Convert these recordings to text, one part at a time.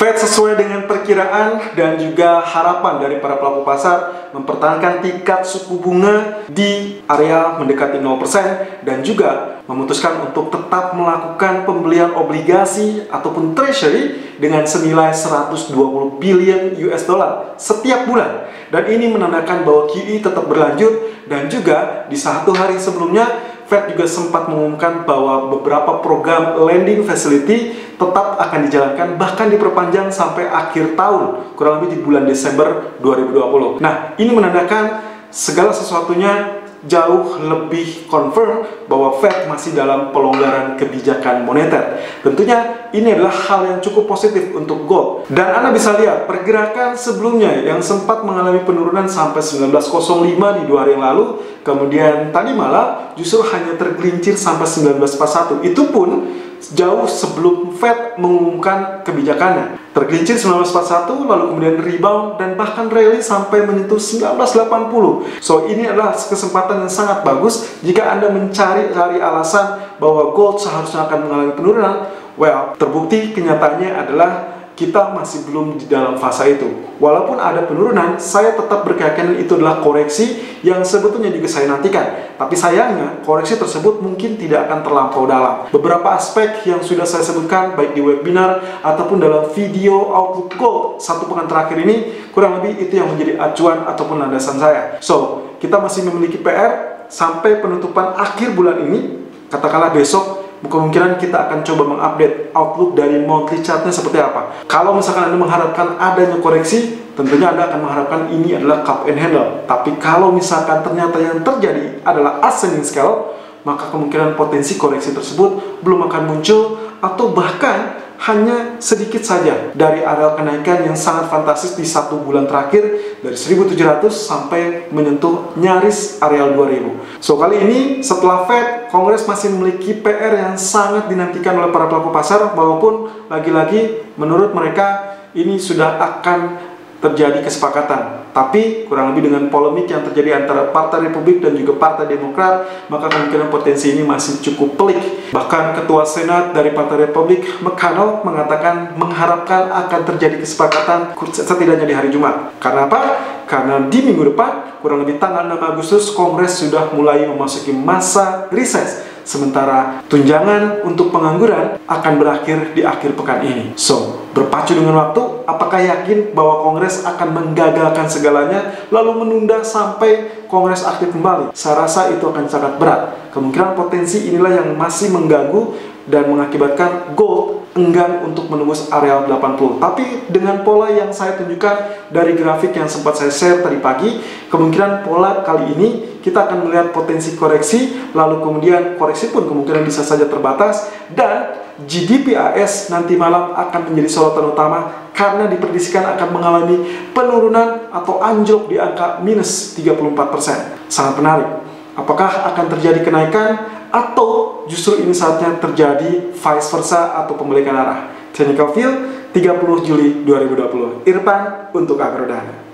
Fed sesuai dengan perkiraan dan juga harapan dari para pelaku pasar mempertahankan tingkat suku bunga di area mendekati 0% dan juga memutuskan untuk tetap melakukan pembelian obligasi ataupun treasury dengan senilai 120 billion US dollar setiap bulan. Dan ini menandakan bahwa QE tetap berlanjut, dan juga di satu hari sebelumnya Fed juga sempat mengumumkan bahwa beberapa program lending facility tetap akan dijalankan, bahkan diperpanjang sampai akhir tahun, kurang lebih di bulan Desember 2020. Nah, ini menandakan segala sesuatunya jauh lebih confirm bahwa Fed masih dalam pelonggaran kebijakan moneter. Tentunya ini adalah hal yang cukup positif untuk gold. Dan Anda bisa lihat pergerakan sebelumnya yang sempat mengalami penurunan sampai 19.05 di 2 hari yang lalu. Kemudian tadi malam justru hanya tergelincir sampai 19.41. Itu pun jauh sebelum Fed mengumumkan kebijakannya. Tergelincir 1941, lalu kemudian rebound dan bahkan rally sampai menyentuh 1980. So, ini adalah kesempatan yang sangat bagus jika Anda mencari alasan bahwa gold seharusnya akan mengalami penurunan. Well, terbukti kenyataannya adalah kita masih belum di dalam fase itu. Walaupun ada penurunan, saya tetap berkeyakinan itu adalah koreksi yang sebetulnya juga saya nantikan. Tapi sayangnya, koreksi tersebut mungkin tidak akan terlampau dalam. Beberapa aspek yang sudah saya sebutkan, baik di webinar ataupun dalam video Outlook Gold 1 pekan terakhir ini, kurang lebih itu yang menjadi acuan ataupun landasan saya. So, kita masih memiliki PR sampai penutupan akhir bulan ini, katakanlah besok, kemungkinan kita akan coba mengupdate outlook dari monthly chartnya seperti apa. Kalau misalkan Anda mengharapkan adanya koreksi, tentunya Anda akan mengharapkan ini adalah cup and handle. Tapi kalau misalkan ternyata yang terjadi adalah ascending scale, maka kemungkinan potensi koreksi tersebut belum akan muncul, atau bahkan hanya sedikit saja dari area kenaikan yang sangat fantastis di 1 bulan terakhir dari 1.700 sampai menyentuh nyaris area 2.000. So, kali ini setelah Fed, Kongres masih memiliki PR yang sangat dinantikan oleh para pelaku pasar, walaupun lagi-lagi menurut mereka ini sudah akan terjadi kesepakatan. Tapi kurang lebih dengan polemik yang terjadi antara Partai Republik dan juga Partai Demokrat, maka kemungkinan potensi ini masih cukup pelik. Bahkan Ketua Senat dari Partai Republik, McConnell, mengatakan mengharapkan akan terjadi kesepakatan setidaknya di hari Jumat. Karena apa? Karena di minggu depan, kurang lebih tanggal 6 Agustus, Kongres sudah mulai memasuki masa reses. Sementara tunjangan untuk pengangguran akan berakhir di akhir pekan ini. So, berpacu dengan waktu, apakah yakin bahwa Kongres akan menggagalkan segalanya lalu menunda sampai Kongres aktif kembali? Saya rasa itu akan sangat berat. Kemungkinan potensi inilah yang masih mengganggu dan mengakibatkan gold enggan untuk menembus area 80. Tapi dengan pola yang saya tunjukkan dari grafik yang sempat saya share tadi pagi, kemungkinan pola kali ini kita akan melihat potensi koreksi, lalu kemudian koreksi pun kemungkinan bisa saja terbatas, dan GDP AS nanti malam akan menjadi sorotan utama karena diprediksikan akan mengalami penurunan atau anjlok di angka minus 34%. Sangat menarik. Apakah akan terjadi kenaikan atau justru ini saatnya terjadi vice versa atau pembalikan arah? Technical View 30 Juli 2020. Irfan untuk Agrodana.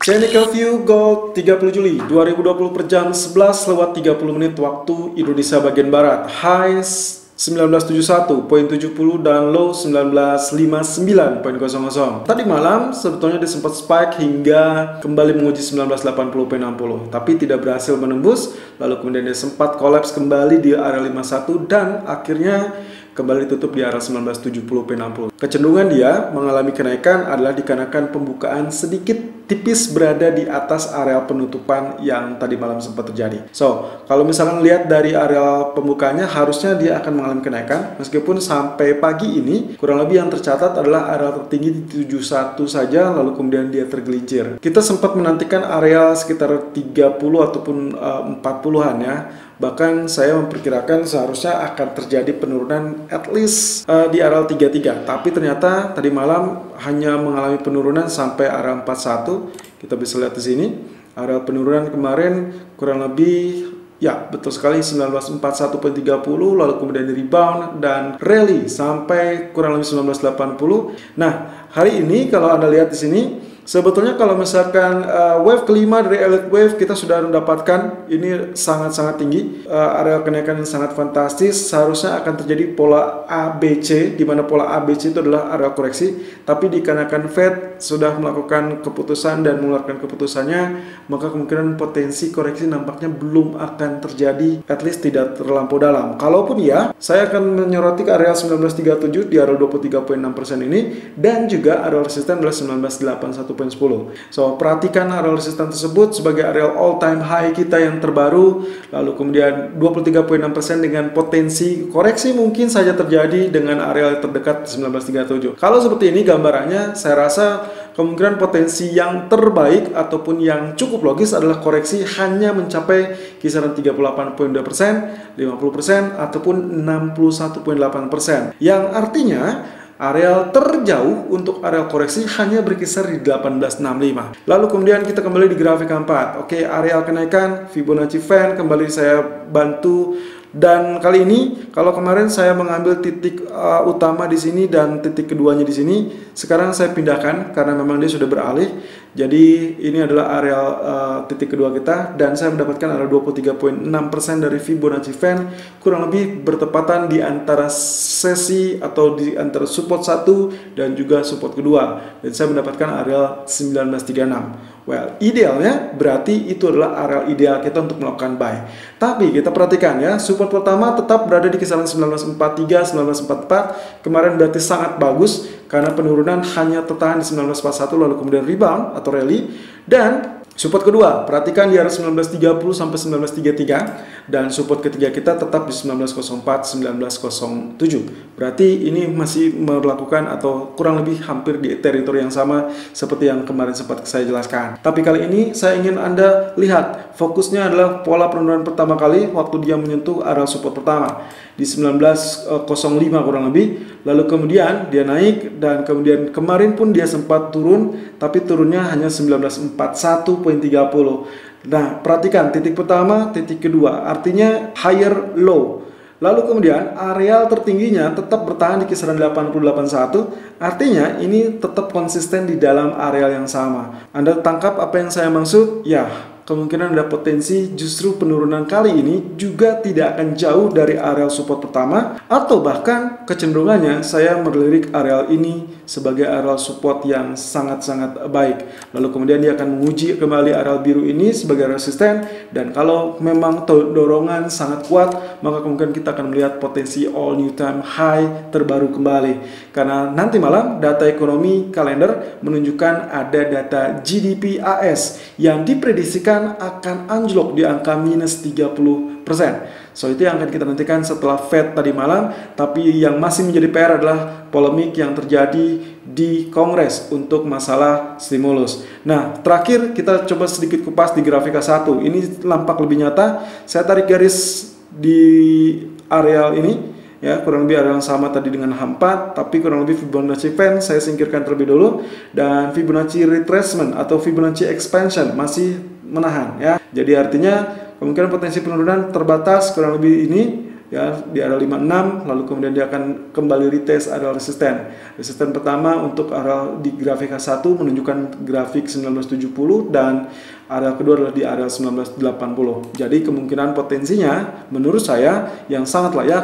Technical View Gold 30 Juli 2020 per jam 11:30 waktu Indonesia bagian Barat. Highs 1971.70 dan low 1959.00. Tadi malam sebetulnya dia sempat spike hingga kembali menguji 1980.60, tapi tidak berhasil menembus. Lalu kemudian dia sempat kolaps kembali di area 51 dan akhirnya kembali ditutup di area 1970.60. Kecenderungan dia mengalami kenaikan adalah dikarenakan pembukaan sedikit tipis berada di atas area penutupan yang tadi malam sempat terjadi. So, kalau misalkan lihat dari area pembukanya, harusnya dia akan mengalami kenaikan, meskipun sampai pagi ini kurang lebih yang tercatat adalah area tertinggi di 71 saja, lalu kemudian dia tergelincir. Kita sempat menantikan area sekitar 30 ataupun 40-an ya. Bahkan saya memperkirakan seharusnya akan terjadi penurunan at least di area 33. Tapi ternyata tadi malam hanya mengalami penurunan sampai area 41. Kita bisa lihat di sini. Area penurunan kemarin kurang lebih, ya betul sekali, 1941.30, lalu kemudian rebound dan rally sampai kurang lebih 1980. Nah, hari ini kalau Anda lihat di sini, sebetulnya kalau misalkan wave kelima dari elite wave kita sudah mendapatkan ini sangat-sangat tinggi, area kenaikan yang sangat fantastis. Seharusnya akan terjadi pola ABC, di mana pola ABC itu adalah area koreksi, tapi dikarenakan Fed sudah melakukan keputusan dan mengeluarkan keputusannya, maka kemungkinan potensi koreksi nampaknya belum akan terjadi, at least tidak terlampau dalam. Kalaupun ya, saya akan menyoroti ke area 1937 di area 23.6% ini, dan juga area resisten adalah 1981.10. So, perhatikan area resisten tersebut sebagai area all time high kita yang terbaru, lalu kemudian 23.6% dengan potensi koreksi mungkin saja terjadi dengan area terdekat 1937. Kalau seperti ini gambarannya, saya rasa kemungkinan potensi yang terbaik ataupun yang cukup logis adalah koreksi hanya mencapai kisaran 38.2%, 50% ataupun 61.8%. Yang artinya area terjauh untuk area koreksi hanya berkisar di 1865. Lalu kemudian kita kembali di grafik keempat. Oke, area kenaikan Fibonacci Fan kembali saya bantu. Dan kali ini, kalau kemarin saya mengambil titik utama di sini dan titik keduanya di sini, sekarang saya pindahkan karena memang dia sudah beralih. Jadi ini adalah area titik kedua kita, dan saya mendapatkan area 23.6% dari Fibonacci Fan, kurang lebih bertepatan di antara sesi atau di antara support 1 dan juga support kedua, dan saya mendapatkan area 1936. Well, idealnya berarti itu adalah area ideal kita untuk melakukan buy. Tapi kita perhatikan ya, support pertama tetap berada di kisaran 1943, 1944. Kemarin berarti sangat bagus karena penurunan hanya tertahan di 1941 lalu kemudian rebound atau rally. Dan support kedua, perhatikan di area 1930 sampai 1933, dan support ketiga kita tetap di 1904, 1907. Berarti ini masih melakukan atau kurang lebih hampir di teritori yang sama seperti yang kemarin sempat saya jelaskan. Tapi kali ini saya ingin Anda lihat fokusnya adalah pola penurunan pertama kali waktu dia menyentuh area support pertama di 1905 kurang lebih, lalu kemudian dia naik dan kemudian kemarin pun dia sempat turun, tapi turunnya hanya 1941.30. Nah, perhatikan titik pertama, titik kedua, artinya higher low. Lalu kemudian areal tertingginya tetap bertahan di kisaran 80.81, artinya ini tetap konsisten di dalam areal yang sama. Anda tangkap apa yang saya maksud? Ya, kemungkinan ada potensi justru penurunan kali ini juga tidak akan jauh dari areal support pertama, atau bahkan kecenderungannya saya melirik areal ini sebagai areal support yang sangat-sangat baik. Lalu kemudian dia akan menguji kembali areal biru ini sebagai resisten, dan kalau memang dorongan sangat kuat, maka kemungkinan kita akan melihat potensi all new time high terbaru kembali. Karena nanti malam data ekonomi kalender menunjukkan ada data GDP AS yang diprediksikan akan anjlok di angka minus 30%. So itu yang akan kita nantikan setelah Fed tadi malam. Tapi yang masih menjadi PR adalah polemik yang terjadi di Kongres untuk masalah stimulus. Nah, terakhir kita coba sedikit kupas di grafik A1. Ini nampak lebih nyata. Saya tarik garis di areal ini, ya, kurang lebih area yang sama tadi dengan H4, tapi kurang lebih Fibonacci Fan saya singkirkan terlebih dulu, dan Fibonacci retracement atau Fibonacci expansion masih menahan, ya. Jadi artinya kemungkinan potensi penurunan terbatas kurang lebih ini, ya, di area 56, lalu kemudian dia akan kembali retest area resisten. Resisten pertama untuk area di grafik H1 menunjukkan grafik 1970, dan area kedua adalah di area 1980. Jadi kemungkinan potensinya menurut saya yang sangat layak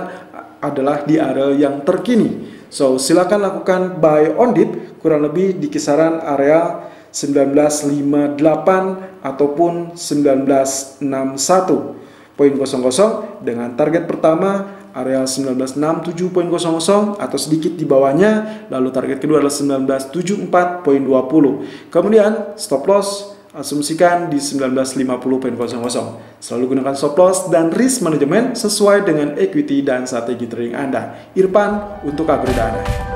adalah di area yang terkini. So, silakan lakukan buy on dip kurang lebih di kisaran area 1958 ataupun 1961.00 dengan target pertama area 1967.00 atau sedikit di bawahnya, lalu target kedua adalah 1974.20. Kemudian stop loss asumsikan di 1950.00. Selalu gunakan stop loss dan risk management sesuai dengan equity dan strategi trading Anda. Irfan untuk Agroda Anda.